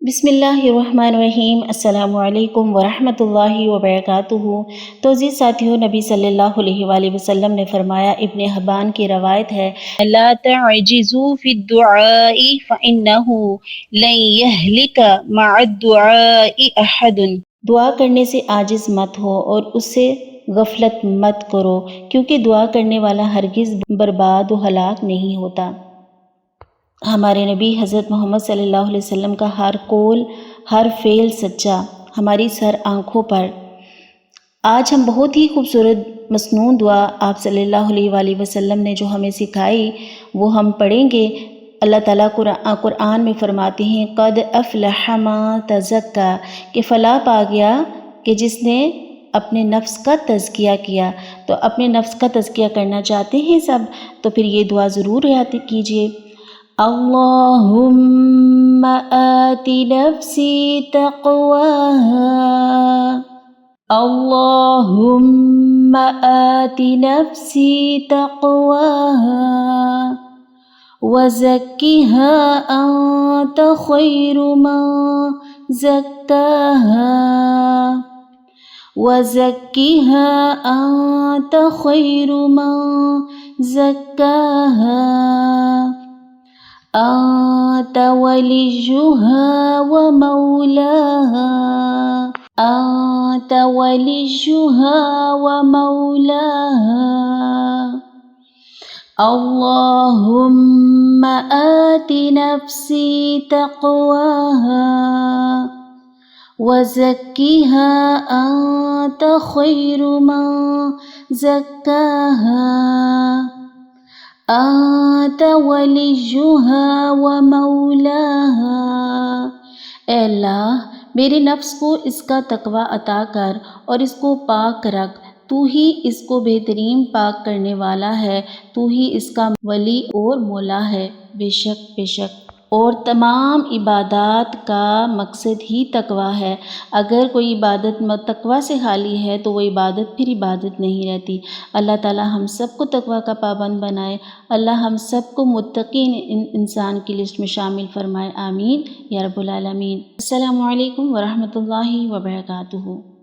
بسم اللہ الرحمن الرحیم۔ السلام علیکم ورحمۃ اللہ وبرکاتہ۔ تو عزیز ساتھیوں، نبی صلی اللہ علیہ وآلہ وسلم نے فرمایا، ابن حبان کی روایت ہے، لا تعجزوا فی الدعاء فإنہ لن یہلک مع الدعاء احد۔ دعا کرنے سے عاجز مت ہو اور اس سے غفلت مت کرو، کیونکہ دعا کرنے والا ہرگز برباد و ہلاک نہیں ہوتا۔ ہمارے نبی حضرت محمد صلی اللہ علیہ وسلم کا ہر قول، ہر فعل سچا، ہماری سر آنکھوں پر۔ آج ہم بہت ہی خوبصورت مسنون دعا آپ صلی اللہ علیہ وآلہ وسلم نے جو ہمیں سکھائی وہ ہم پڑھیں گے۔ اللہ تعالیٰ قرآن میں فرماتے ہیں، قد افلح من تزکا، کہ فلاح پا گیا کہ جس نے اپنے نفس کا تزکیہ کیا۔ تو اپنے نفس کا تزکیہ کرنا چاہتے ہیں سب، تو پھر یہ دعا ضرور یاد کیجیے۔ اللہم آت نفسی تقواہا، اللہم آت نفسی تقواہا وزکھا انت خیر من زکاہا، وزکھا انت خیر من زکاہا، انت ولیہا ومولاہا، انت ولیہا ومولاہا۔ اللہم آت نفسی تقواہا وزکھا انت خیر من زکاہا، انت ولیہا ومولاہا۔ اے اللہ، میرے نفس کو اس کا تقوی عطا کر اور اس کو پاک رکھ، تو ہی اس کو بہترین پاک کرنے والا ہے، تو ہی اس کا ولی اور مولا ہے۔ بے شک بے شک، اور تمام عبادات کا مقصد ہی تقوی ہے۔ اگر کوئی عبادت تقوی سے خالی ہے تو وہ عبادت پھر عبادت نہیں رہتی۔ اللہ تعالیٰ ہم سب کو تقوی کا پابند بنائے، اللہ ہم سب کو متقی انسان کی لسٹ میں شامل فرمائے، آمین یا رب العالمین۔ السلام علیکم ورحمۃ اللہ وبرکاتہ۔